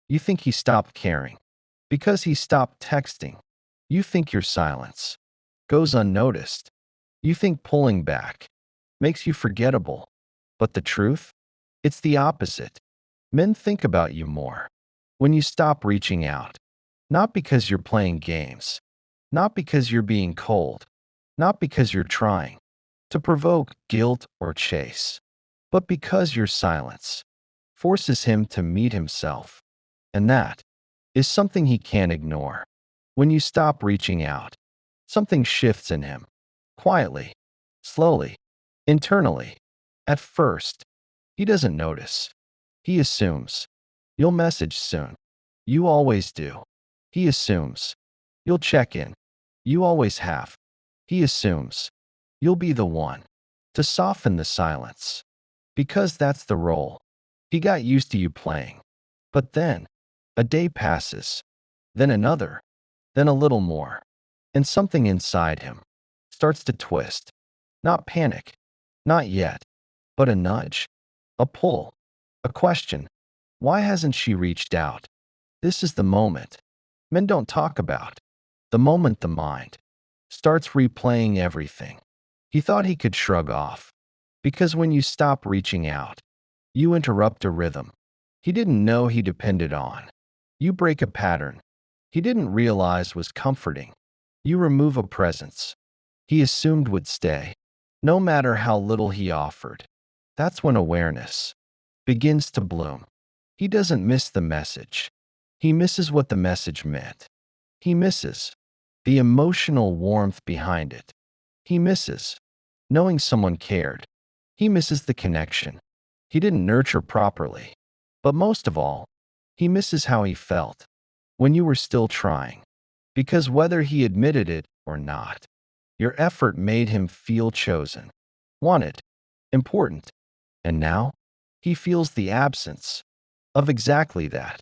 You think he stopped caring because he stopped texting. You think your silence goes unnoticed. You think pulling back makes you forgettable. But the truth? It's the opposite. Men think about you more when you stop reaching out. Not because you're playing games, not because you're being cold, not because you're trying to provoke guilt or chase, but because your silence forces him to meet himself. And that is something he can't ignore. When you stop reaching out, something shifts in him, quietly, slowly, internally. At first, he doesn't notice. He assumes you'll message soon. You always do. He assumes you'll check in. You always have. He assumes you'll be the one to soften the silence, because that's the role he got used to you playing. But then, a day passes, then another, then a little more, and something inside him starts to twist. Not panic, not yet, but a nudge, a pull, a question. Why hasn't she reached out? This is the moment men don't talk about. The moment the mind starts replaying everything he thought he could shrug off. Because when you stop reaching out, you interrupt a rhythm he didn't know he depended on. You break a pattern he didn't realize was comforting. You remove a presence he assumed would stay, no matter how little he offered. That's when awareness begins to bloom. He doesn't miss the message. He misses what the message meant. He misses the emotional warmth behind it. He misses knowing someone cared. He misses the connection he didn't nurture properly. But most of all, he misses how he felt when you were still trying. Because whether he admitted it or not, your effort made him feel chosen, wanted, important. And now, he feels the absence of exactly that.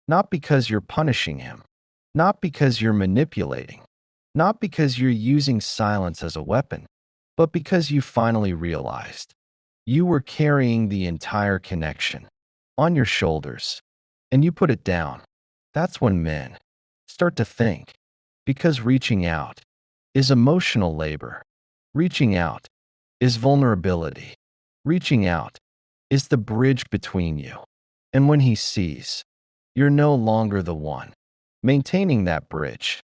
Not because you're punishing him, not because you're manipulating, not because you're using silence as a weapon, but because you finally realized you were carrying the entire connection on your shoulders and you put it down. That's when men start to think, because reaching out is emotional labor. Reaching out is vulnerability. Reaching out is the bridge between you. And when he sees you're no longer the one maintaining that bridge,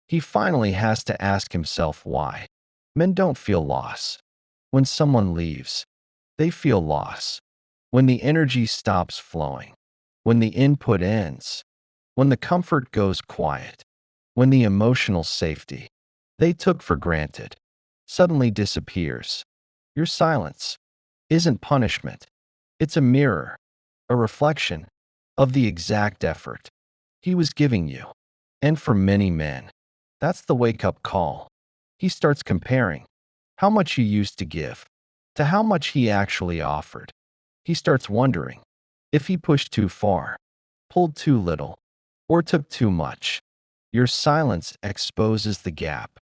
he finally has to ask himself why. Men don't feel loss when someone leaves. They feel loss when the energy stops flowing, when the input ends, when the comfort goes quiet, when the emotional safety they took for granted suddenly disappears. Your silence isn't punishment. It's a mirror, a reflection of the exact effort he was giving you. And for many men, that's the wake-up call. He starts comparing how much you used to give to how much he actually offered. He starts wondering if he pushed too far, pulled too little, or took too much. Your silence exposes the gap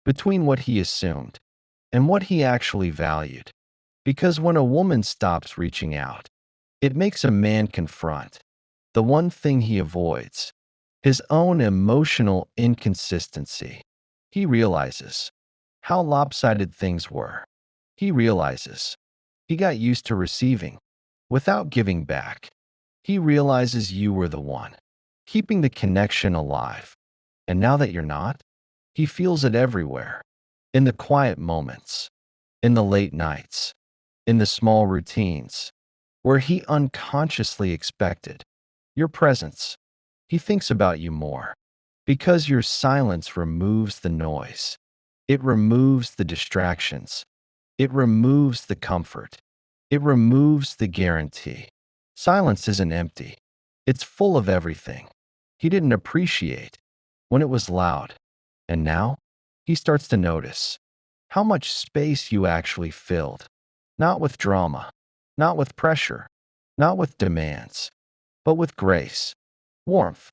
between what he assumed and what he actually valued. Because when a woman stops reaching out, it makes a man confront the one thing he avoids, his own emotional inconsistency. He realizes how lopsided things were. He realizes he got used to receiving without giving back. He realizes you were the one keeping the connection alive. And now that you're not, he feels it everywhere. In the quiet moments, in the late nights, in the small routines, where he unconsciously expected your presence. He thinks about you more because your silence removes the noise. It removes the distractions. It removes the comfort. It removes the guarantee. Silence isn't empty. It's full of everything he didn't appreciate when it was loud. And now he starts to notice how much space you actually filled. Not with drama, not with pressure, not with demands, but with grace, warmth,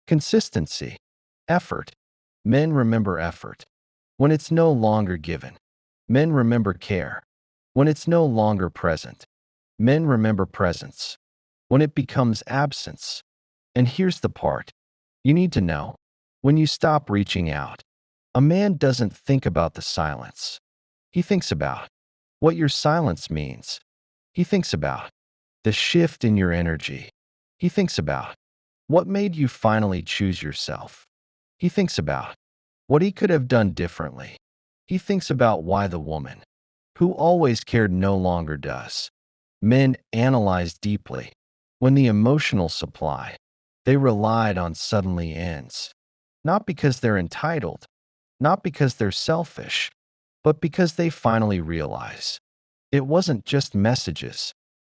consistency, effort. Men remember effort when it's no longer given. Men remember care when it's no longer present. Men remember presence when it becomes absence. And here's the part you need to know. When you stop reaching out, a man doesn't think about the silence. He thinks about what your silence means. He thinks about the shift in your energy. He thinks about what made you finally choose yourself. He thinks about what he could have done differently. He thinks about why the woman who always cared no longer does. Men analyze deeply when the emotional supply they relied on suddenly ends. Not because they're entitled, not because they're selfish, but because they finally realize it wasn't just messages,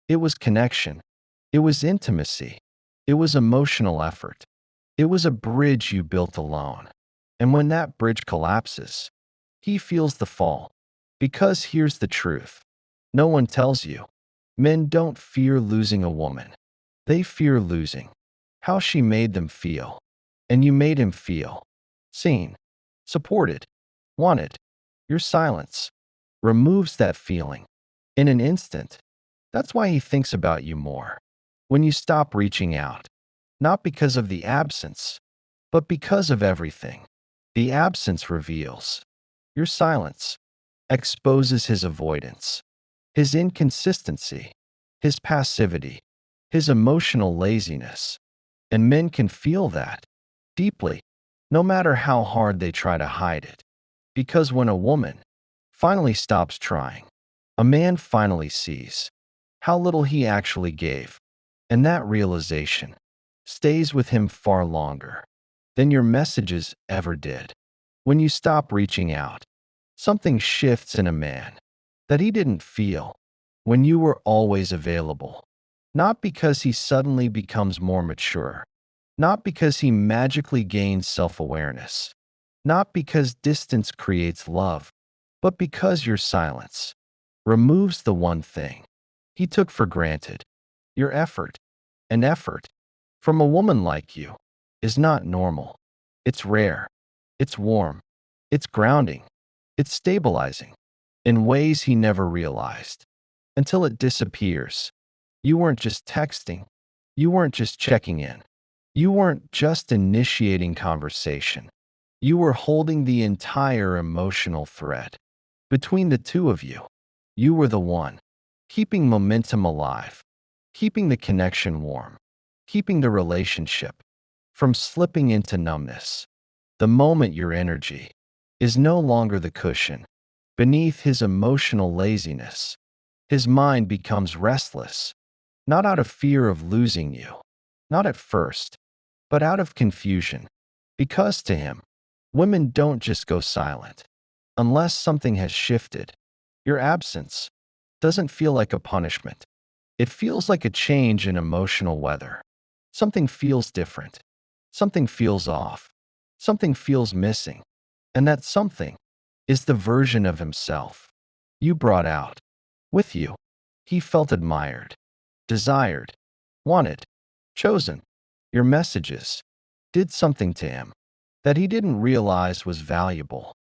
it was connection, it was intimacy, it was emotional effort, it was a bridge you built alone. And when that bridge collapses, he feels the fall. Because here's the truth no one tells you. Men don't fear losing a woman, they fear losing how she made them feel. And you made him feel seen, supported, wanted. Your silence removes that feeling in an instant. That's why he thinks about you more. When you stop reaching out, not because of the absence, but because of everything. The absence reveals. Your silence exposes his avoidance, his inconsistency, his passivity, his emotional laziness. And men can feel that deeply, no matter how hard they try to hide it. Because when a woman finally stops trying, a man finally sees how little he actually gave. And that realization stays with him far longer than your messages ever did. When you stop reaching out, something shifts in a man that he didn't feel when you were always available. Not because he suddenly becomes more mature, not because he magically gains self-awareness, not because distance creates love, but because your silence removes the one thing he took for granted, your effort. And effort, from a woman like you, is not normal. It's rare. It's warm. It's grounding. It's stabilizing in ways he never realized until it disappears. You weren't just texting. You weren't just checking in. You weren't just initiating conversation. You were holding the entire emotional thread between the two of you. You were the one keeping momentum alive, keeping the connection warm, keeping the relationship from slipping into numbness. The moment your energy is no longer the cushion beneath his emotional laziness, his mind becomes restless, not out of fear of losing you, not at first, but out of confusion. Because to him, women don't just go silent unless something has shifted. Your absence doesn't feel like a punishment. It feels like a change in emotional weather. Something feels different. Something feels off. Something feels missing. And that something is the version of himself you brought out with you. He felt admired, desired, wanted, chosen. Your messages did something to him that he didn't realize was valuable.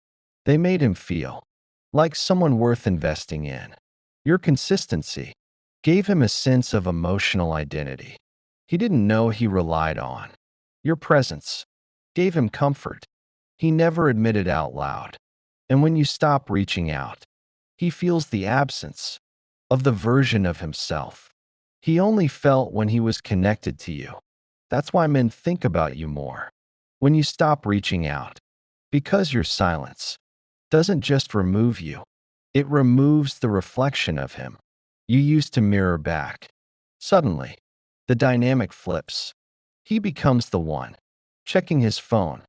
They made him feel like someone worth investing in. Your consistency gave him a sense of emotional identity he didn't know he relied on. Your presence gave him comfort he never admitted out loud. And when you stop reaching out, he feels the absence of the version of himself he only felt when he was connected to you. That's why men think about you more when you stop reaching out, because your silence doesn't just remove you, it removes the reflection of him you used to mirror back. Suddenly, the dynamic flips. He becomes the one checking his phone,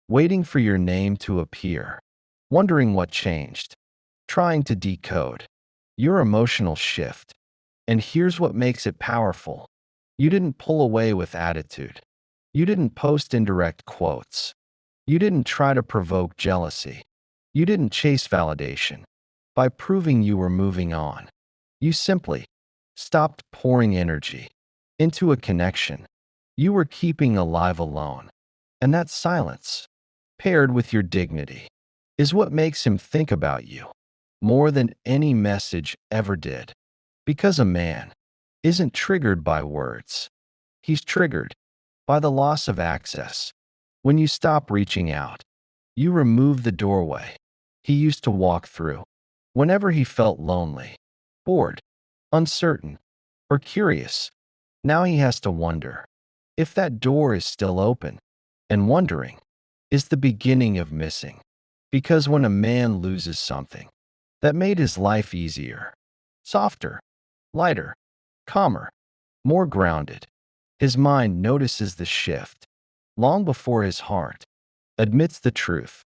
waiting for your name to appear, wondering what changed, trying to decode your emotional shift. And here's what makes it powerful. You didn't pull away with attitude. You didn't post indirect quotes. You didn't try to provoke jealousy. You didn't chase validation by proving you were moving on. You simply stopped pouring energy into a connection you were keeping alive alone. And that silence, paired with your dignity, is what makes him think about you more than any message ever did. Because a man isn't triggered by words, he's triggered by the loss of access. When you stop reaching out, you remove the doorway he used to walk through. Whenever he felt lonely, bored, uncertain, or curious, now he has to wonder if that door is still open. And wondering is the beginning of missing. Because when a man loses something that made his life easier, softer, lighter, calmer, more grounded, his mind notices the shift long before his heart admits the truth.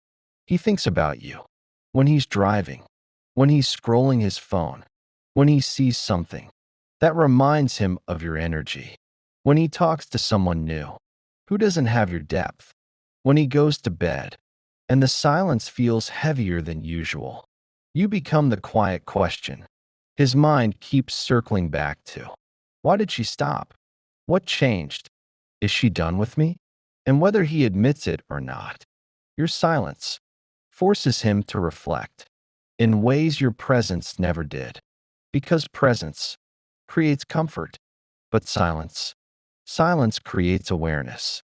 He thinks about you when he's driving, when he's scrolling his phone, when he sees something that reminds him of your energy, when he talks to someone new who doesn't have your depth, when he goes to bed and the silence feels heavier than usual. You become the quiet question his mind keeps circling back to. Why did she stop? What changed? Is she done with me? And whether he admits it or not, your silence forces him to reflect in ways your presence never did. Because presence creates comfort, but silence creates awareness.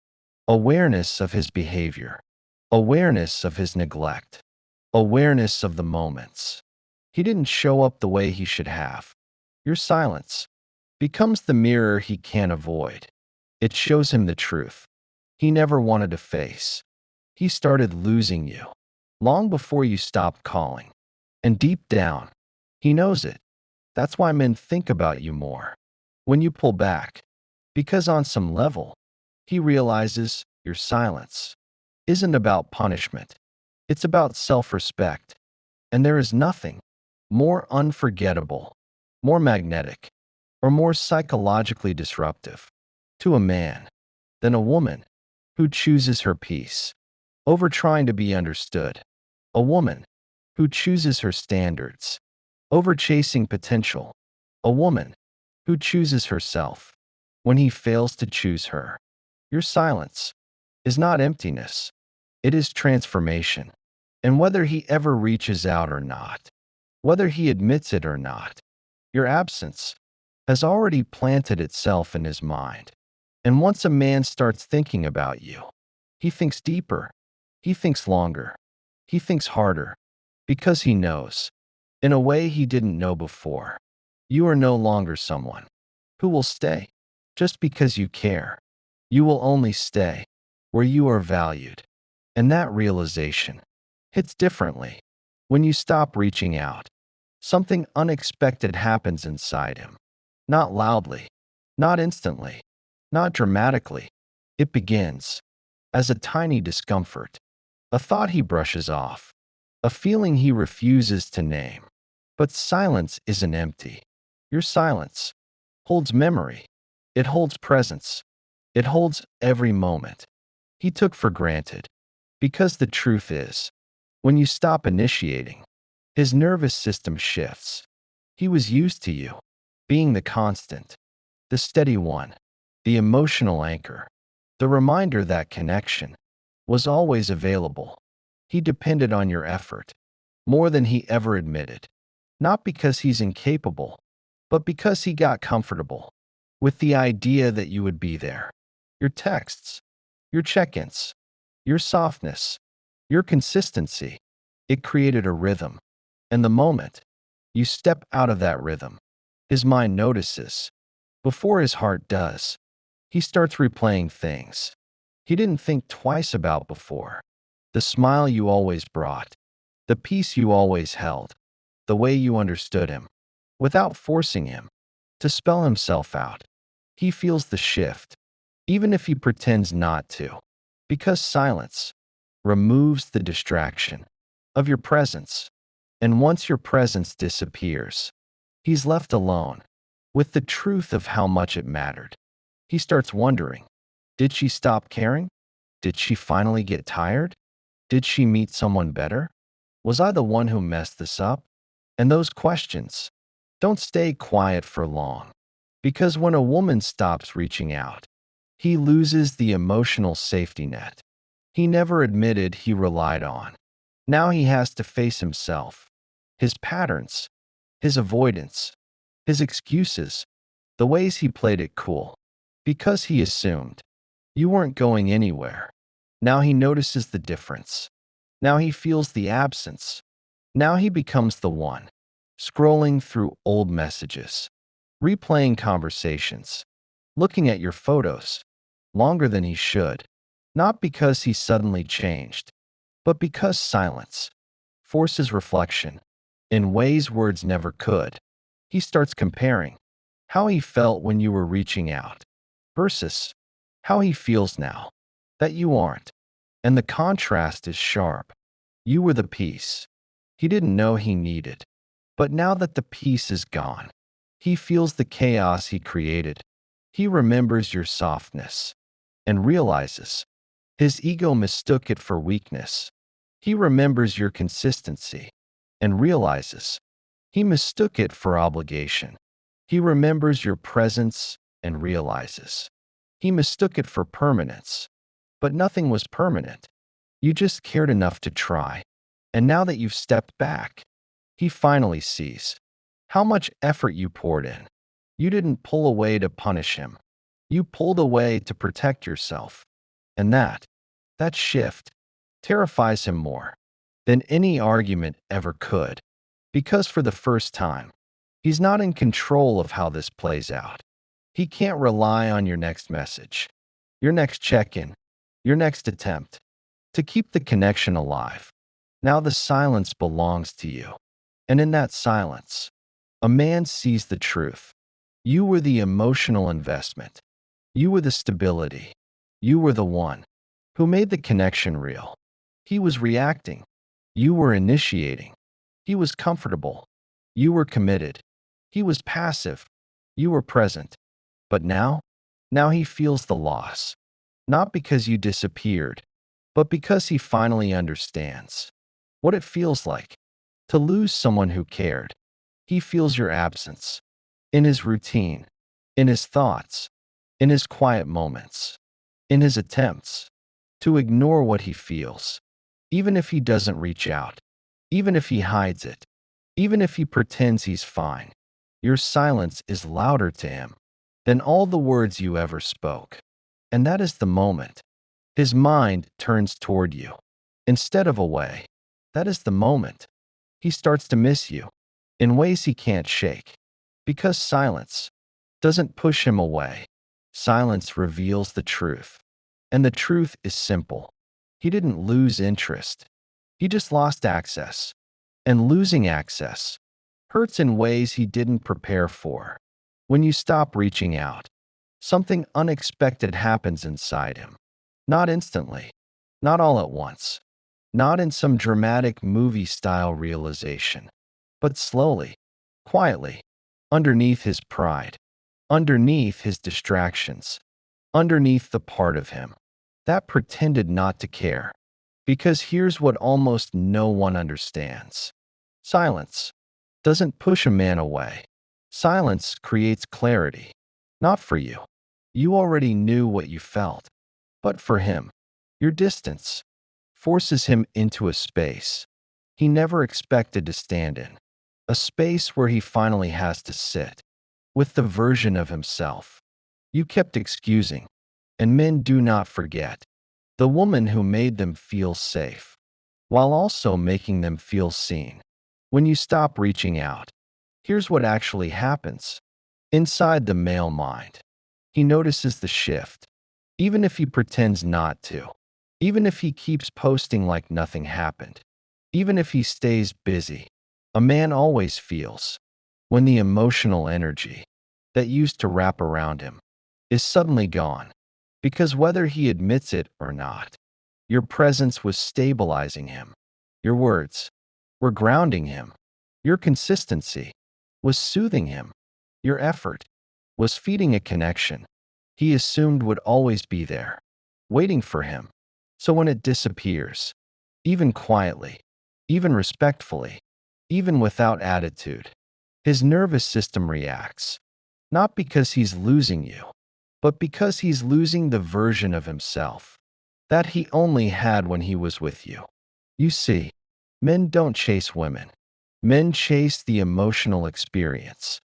Awareness of his behavior, awareness of his neglect, awareness of the moments he didn't show up the way he should have. Your silence becomes the mirror he can't avoid. It shows him the truth he never wanted to face. He started losing you long before you stopped calling. And deep down, he knows it. That's why men think about you more when you pull back. Because on some level, he realizes your silence isn't about punishment. It's about self-respect. And there is nothing more unforgettable, more magnetic, or more psychologically disruptive to a man than a woman who chooses her peace over trying to be understood. A woman who chooses her standards over chasing potential. A woman who chooses herself when he fails to choose her. Your silence is not emptiness, it is transformation. And whether he ever reaches out or not, whether he admits it or not, your absence has already planted itself in his mind. And once a man starts thinking about you, he thinks deeper, he thinks longer, he thinks harder, because he knows, in a way he didn't know before, you are no longer someone who will stay just because you care. You will only stay where you are valued. And that realization hits differently when you stop reaching out. Something unexpected happens inside him. Not loudly, not instantly, not dramatically. It begins as a tiny discomfort, a thought he brushes off, a feeling he refuses to name. But silence isn't empty. Your silence holds memory. It holds presence. It holds every moment he took for granted. Because the truth is, when you stop initiating, his nervous system shifts. He was used to you being the constant, the steady one, the emotional anchor, the reminder that connection was always available. He depended on your effort more than he ever admitted, not because he's incapable, but because he got comfortable with the idea that you would be there. Your texts, your check-ins, your softness, your consistency, it created a rhythm. And the moment you step out of that rhythm, his mind notices. Before his heart does, he starts replaying things he didn't think twice about before. The smile you always brought, the peace you always held, the way you understood him, without forcing him to spell himself out. He feels the shift, even if he pretends not to, because silence removes the distraction of your presence. And once your presence disappears, he's left alone with the truth of how much it mattered. He starts wondering, did she stop caring? Did she finally get tired? Did she meet someone better? Was I the one who messed this up? And those questions don't stay quiet for long, because when a woman stops reaching out, he loses the emotional safety net he never admitted he relied on. Now he has to face himself, his patterns, his avoidance, his excuses, the ways he played it cool, because he assumed You weren't going anywhere. Now he notices the difference. Now he feels the absence. Now he becomes the one, scrolling through old messages, replaying conversations, looking at your photos, longer than he should, not because he suddenly changed, but because silence forces reflection in ways words never could. He starts comparing how he felt when you were reaching out versus how he feels now that you aren't. And the contrast is sharp. You were the peace he didn't know he needed. But now that the peace is gone, he feels the chaos he created. He remembers your softness and realizes his ego mistook it for weakness. He remembers your consistency and realizes he mistook it for obligation. He remembers your presence and realizes he mistook it for permanence. But nothing was permanent. You just cared enough to try. And now that you've stepped back, he finally sees how much effort you poured in. You didn't pull away to punish him. You pulled away to protect yourself. And that shift terrifies him more than any argument ever could. Because for the first time, he's not in control of how this plays out. He can't rely on your next message, your next check-in, your next attempt to keep the connection alive. Now the silence belongs to you. And in that silence, a man sees the truth. You were the emotional investment. You were the stability. You were the one who made the connection real. He was reacting. You were initiating. He was comfortable. You were committed. He was passive. You were present. But now he feels the loss. Not because you disappeared, but because he finally understands what it feels like to lose someone who cared. He feels your absence in his routine, in his thoughts, in his quiet moments, in his attempts to ignore what he feels, even if he doesn't reach out, even if he hides it, even if he pretends he's fine. Your silence is louder to him than all the words you ever spoke. And that is the moment his mind turns toward you instead of away. That is the moment he starts to miss you in ways he can't shake. Because silence doesn't push him away. Silence reveals the truth. And the truth is simple. He didn't lose interest. He just lost access. And losing access hurts in ways he didn't prepare for. When you stop reaching out, something unexpected happens inside him. Not instantly, not all at once, not in some dramatic movie-style realization, but slowly, quietly, underneath his pride, underneath his distractions, underneath the part of him that pretended not to care. Because here's what almost no one understands. Silence doesn't push a man away. Silence creates clarity. Not for you. You already knew what you felt. But for him, your distance forces him into a space he never expected to stand in. A space where he finally has to sit with the version of himself you kept excusing. And men do not forget the woman who made them feel safe, while also making them feel seen. When you stop reaching out, here's what actually happens. Inside the male mind, he notices the shift, even if he pretends not to, even if he keeps posting like nothing happened, even if he stays busy. A man always feels when the emotional energy that used to wrap around him is suddenly gone. Because whether he admits it or not, your presence was stabilizing him. Your words were grounding him. Your consistency was soothing him. Your effort was feeding a connection he assumed would always be there, waiting for him. So when it disappears, even quietly, even respectfully, even without attitude, his nervous system reacts, not because he's losing you, but because he's losing the version of himself that he only had when he was with you. You see, men don't chase women. Men chase the emotional experience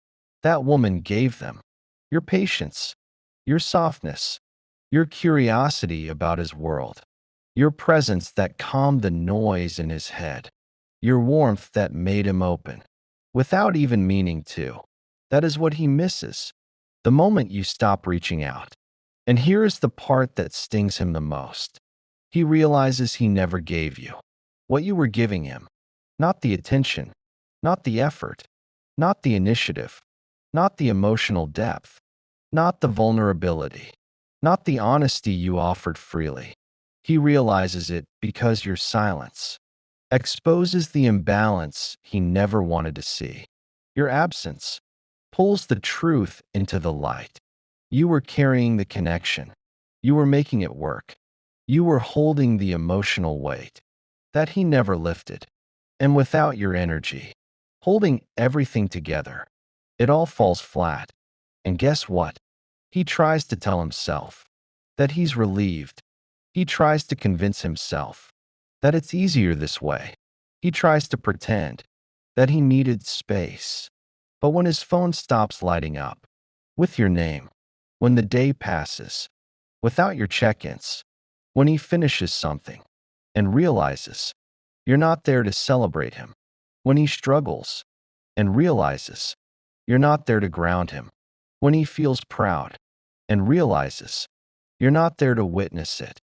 that woman gave them. Your patience, your softness, your curiosity about his world, your presence that calmed the noise in his head, your warmth that made him open, without even meaning to. That is what he misses, the moment you stop reaching out. And here is the part that stings him the most. He realizes he never gave you what you were giving him. Not the attention, not the effort, not the initiative, not the emotional depth, not the vulnerability, not the honesty you offered freely. He realizes it because your silence exposes the imbalance he never wanted to see. Your absence pulls the truth into the light. You were carrying the connection. You were making it work. You were holding the emotional weight that he never lifted. And without your energy, holding everything together, it all falls flat. And guess what? He tries to tell himself that he's relieved. He tries to convince himself that it's easier this way. He tries to pretend that he needed space. But when his phone stops lighting up with your name, when the day passes without your check-ins, when he finishes something and realizes you're not there to celebrate him, when he struggles and realizes you're not there to ground him, when he feels proud and realizes you're not there to witness it,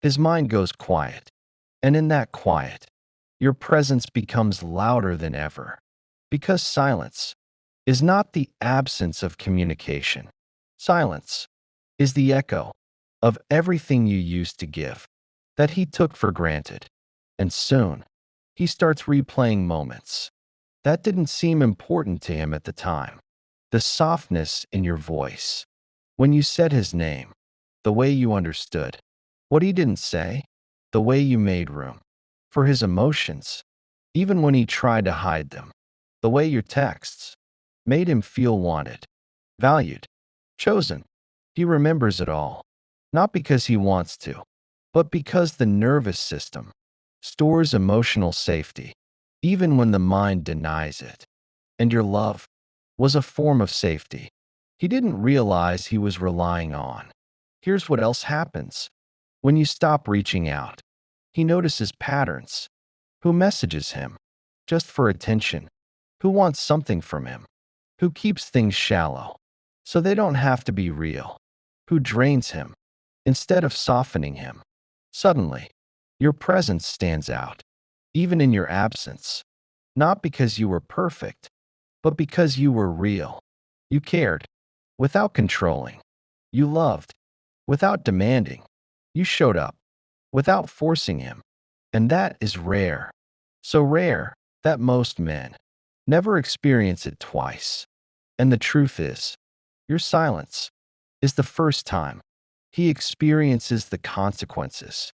his mind goes quiet. And in that quiet, your presence becomes louder than ever. Because silence is not the absence of communication. Silence is the echo of everything you used to give that he took for granted. And soon, he starts replaying moments that didn't seem important to him at the time. The softness in your voice, when you said his name, the way you understood what he didn't say, the way you made room for his emotions, even when he tried to hide them, the way your texts made him feel wanted, valued, chosen. He remembers it all, not because he wants to, but because the nervous system stores emotional safety, even when the mind denies it. And your love was a form of safety he didn't realize he was relying on. Here's what else happens. When you stop reaching out, he notices patterns. Who messages him just for attention? Who wants something from him? Who keeps things shallow so they don't have to be real? Who drains him instead of softening him? Suddenly, your presence stands out, even in your absence, not because you were perfect, but because you were real. You cared without controlling. You loved without demanding. You showed up without forcing him. And that is rare. So rare that most men never experience it twice. And the truth is, your silence is the first time he experiences the consequences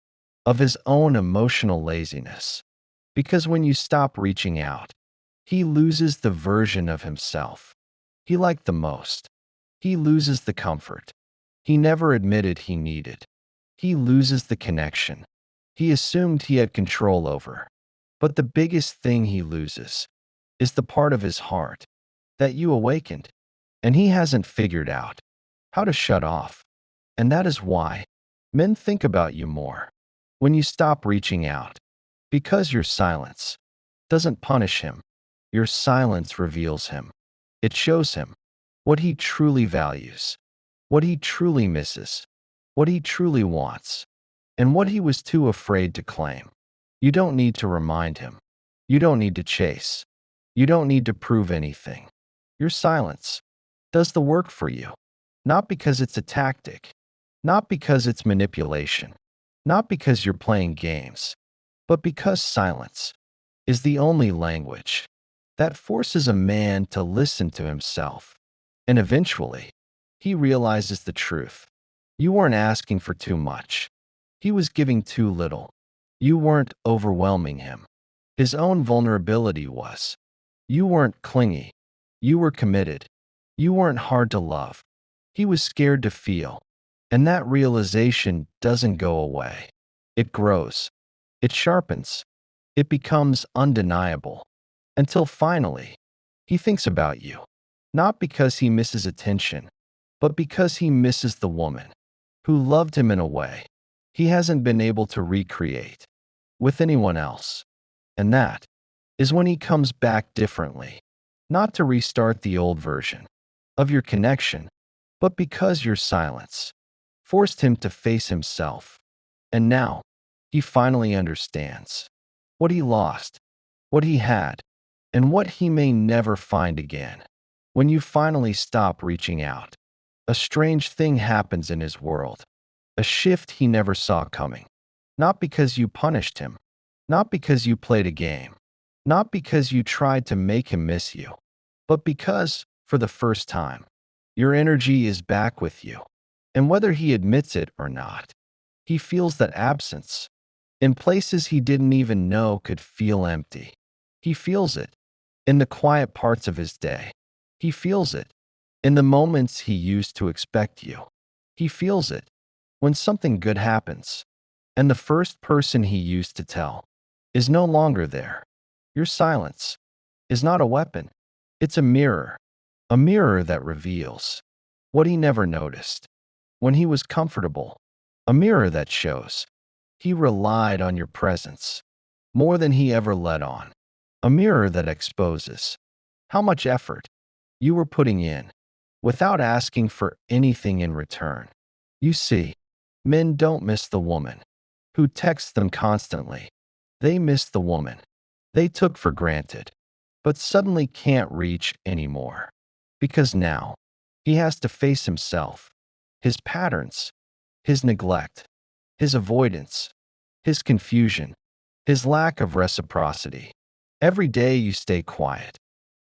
of his own emotional laziness. Because when you stop reaching out, he loses the version of himself he liked the most. He loses the comfort he never admitted he needed. He loses the connection he assumed he had control over. But the biggest thing he loses is the part of his heart that you awakened, and he hasn't figured out how to shut off. And that is why men think about you more when you stop reaching out, because your silence doesn't punish him. Your silence reveals him. It shows him what he truly values, what he truly misses, what he truly wants, and what he was too afraid to claim. You don't need to remind him. You don't need to chase. You don't need to prove anything. Your silence does the work for you, not because it's a tactic, not because it's manipulation, not because you're playing games, but because silence is the only language that forces a man to listen to himself. And eventually, he realizes the truth. You weren't asking for too much. He was giving too little. You weren't overwhelming him. His own vulnerability was. You weren't clingy. You were committed. You weren't hard to love. He was scared to feel. And that realization doesn't go away. It grows. It sharpens. It becomes undeniable. Until finally, he thinks about you. Not because he misses attention, but because he misses the woman who loved him in a way he hasn't been able to recreate with anyone else. And that is when he comes back differently, not to restart the old version of your connection, but because your silence forced him to face himself. And now he finally understands what he lost, what he had, and what he may never find again. When you finally stop reaching out, a strange thing happens in his world, a shift he never saw coming. Not because you punished him, not because you played a game, not because you tried to make him miss you, but because, for the first time, your energy is back with you. And whether he admits it or not, he feels that absence in places he didn't even know could feel empty. He feels it in the quiet parts of his day. He feels it in the moments he used to expect you. He feels it when something good happens, and the first person he used to tell is no longer there. Your silence is not a weapon, it's a mirror that reveals what he never noticed when he was comfortable, a mirror that shows he relied on your presence more than he ever let on, a mirror that exposes how much effort you were putting in without asking for anything in return. You see, men don't miss the woman who texts them constantly. They miss the woman they took for granted, but suddenly can't reach anymore. Because now he has to face himself, his patterns, his neglect, his avoidance, his confusion, his lack of reciprocity. Every day you stay quiet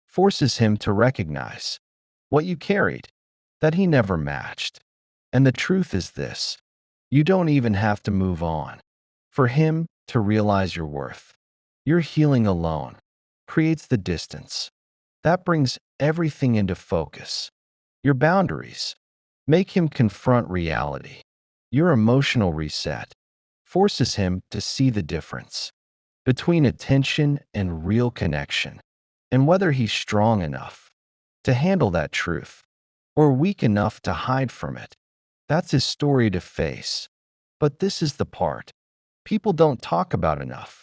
forces him to recognize what you carried that he never matched. And the truth is this: you don't even have to move on for him to realize your worth. Your healing alone creates the distance that brings everything into focus. Your boundaries make him confront reality. Your emotional reset forces him to see the difference between attention and real connection, and whether he's strong enough to handle that truth or weak enough to hide from it. That's his story to face. But this is the part people don't talk about enough.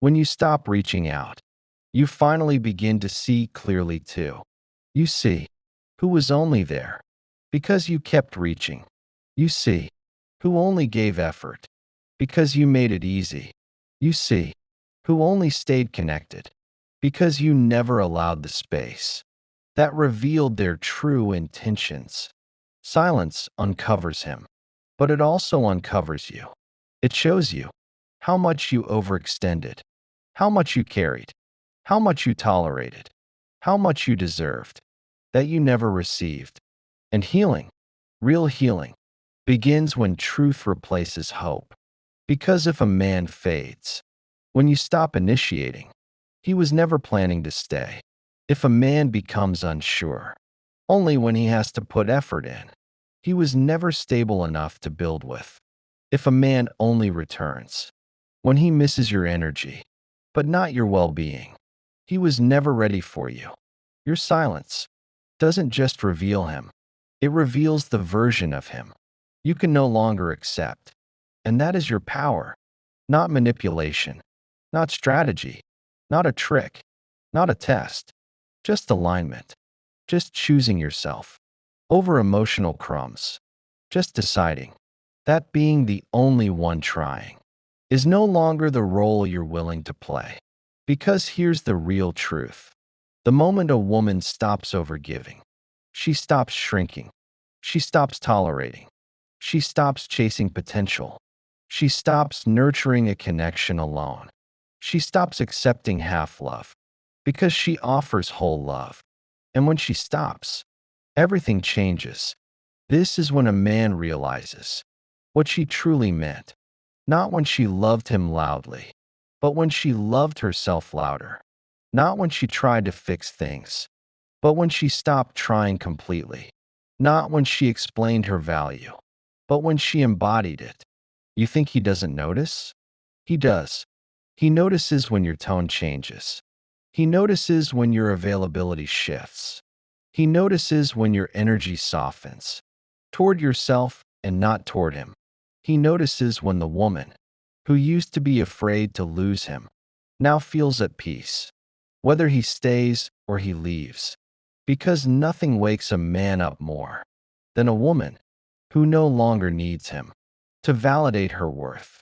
When you stop reaching out, you finally begin to see clearly too. You see who was only there because you kept reaching. You see who only gave effort because you made it easy. You see who only stayed connected because you never allowed the space that revealed their true intentions. Silence uncovers him, but it also uncovers you. It shows you how much you overextended, how much you carried, how much you tolerated, how much you deserved that you never received. And healing, real healing, begins when truth replaces hope. Because if a man fades, when you stop initiating, he was never planning to stay. If a man becomes unsure, only when he has to put effort in, he was never stable enough to build with. If a man only returns when he misses your energy, but not your well-being, he was never ready for you. Your silence doesn't just reveal him, it reveals the version of him you can no longer accept. And that is your power, not manipulation, not strategy, not a trick, not a test, just alignment, just choosing yourself over emotional crumbs, just deciding that being the only one trying is no longer the role you're willing to play. Because here's the real truth: the moment a woman stops overgiving, she stops shrinking, she stops tolerating, she stops chasing potential, she stops nurturing a connection alone, she stops accepting half love because she offers whole love. And when she stops, everything changes. This is when a man realizes what she truly meant, not when she loved him loudly, but when she loved herself louder. Not when she tried to fix things, but when she stopped trying completely. Not when she explained her value, but when she embodied it. You think he doesn't notice? He does. He notices when your tone changes. He notices when your availability shifts. He notices when your energy softens toward yourself and not toward him. He notices when the woman, who used to be afraid to lose him, now feels at peace, whether he stays or he leaves, because nothing wakes a man up more than a woman who no longer needs him to validate her worth.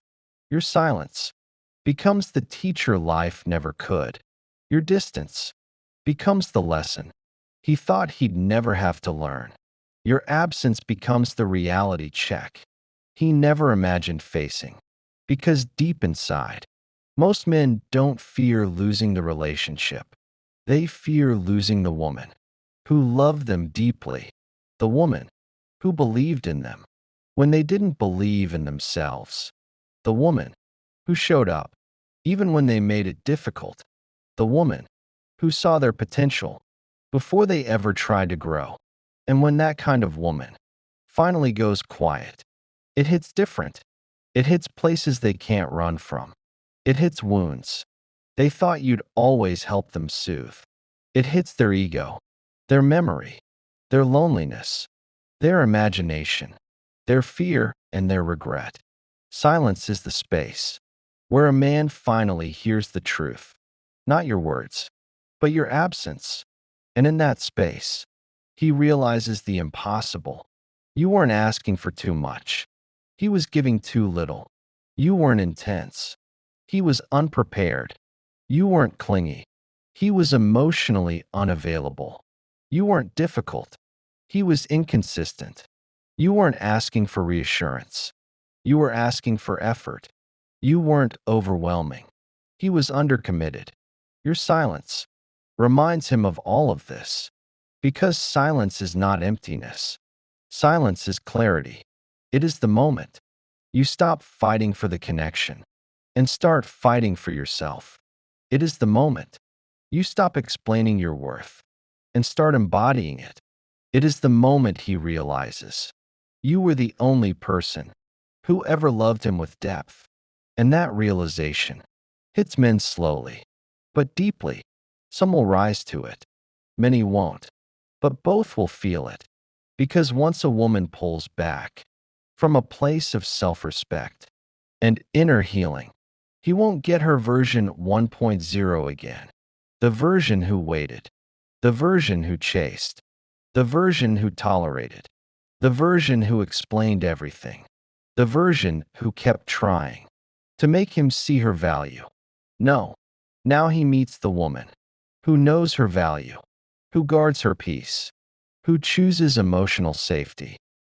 Your silence becomes the teacher life never could. Your distance becomes the lesson he thought he'd never have to learn. Your absence becomes the reality check he never imagined facing. Because deep inside, most men don't fear losing the relationship. They fear losing the woman who loved them deeply, the woman who believed in them when they didn't believe in themselves, the woman who showed up even when they made it difficult, the woman who saw their potential before they ever tried to grow. And when that kind of woman finally goes quiet, it hits different. It hits places they can't run from. It hits wounds they thought you'd always help them soothe. It hits their ego, their memory, their loneliness, their imagination, their fear, and their regret. Silence is the space where a man finally hears the truth, not your words, but your absence. And in that space, he realizes the impossible. You weren't asking for too much. He was giving too little. You weren't intense. He was unprepared. You weren't clingy. He was emotionally unavailable. You weren't difficult. He was inconsistent. You weren't asking for reassurance. You were asking for effort. You weren't overwhelming. He was undercommitted. Your silence reminds him of all of this. Because silence is not emptiness. Silence is clarity. It is the moment you stop fighting for the connection and start fighting for yourself. It is the moment you stop explaining your worth and start embodying it. It is the moment he realizes you were the only person who ever loved him with depth. And that realization hits men slowly, but deeply. Some will rise to it, many won't, but both will feel it. Because once a woman pulls back from a place of self-respect and inner healing, he won't get her version 1.0 again. The version who waited, the version who chased, the version who tolerated, the version who explained everything, the version who kept trying to make him see her value. No, now he meets the woman who knows her value, who guards her peace, who chooses emotional safety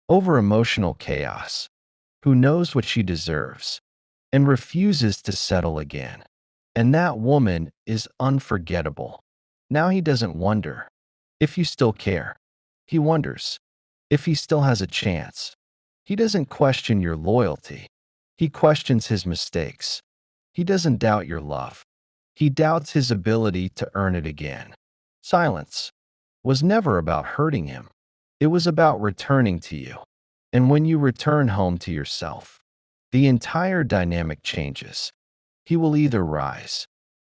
over emotional chaos, who knows what she deserves and refuses to settle again. And that woman is unforgettable. Now he doesn't wonder if you still care. He wonders if he still has a chance. He doesn't question your loyalty. He questions his mistakes. He doesn't doubt your love. He doubts his ability to earn it again. Silence was never about hurting him. It was about returning to you. And when you return home to yourself, the entire dynamic changes. He will either rise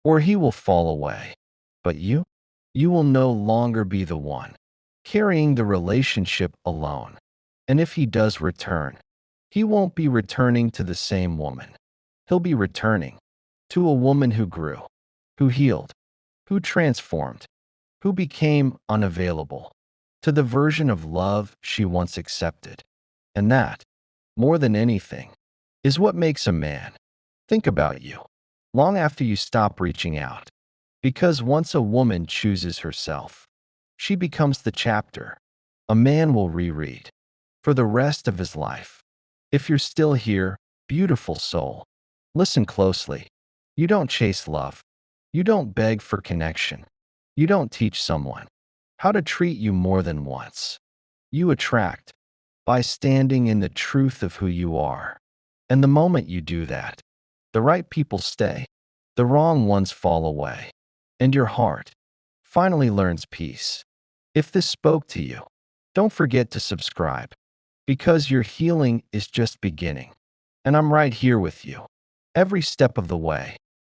or he will fall away. But you will no longer be the one carrying the relationship alone. And if he does return, he won't be returning to the same woman. He'll be returning to a woman who grew, who healed, who transformed, who became unavailable, to the version of love she once accepted. And that, more than anything, is what makes a man think about you long after you stop reaching out. Because once a woman chooses herself, she becomes the chapter a man will reread for the rest of his life. If you're still here, beautiful soul, listen closely. You don't chase love. You don't beg for connection. You don't teach someone how to treat you more than once. You attract by standing in the truth of who you are. And the moment you do that, the right people stay, the wrong ones fall away, and your heart finally learns peace. If this spoke to you, don't forget to subscribe, because your healing is just beginning. And I'm right here with you every step of the way.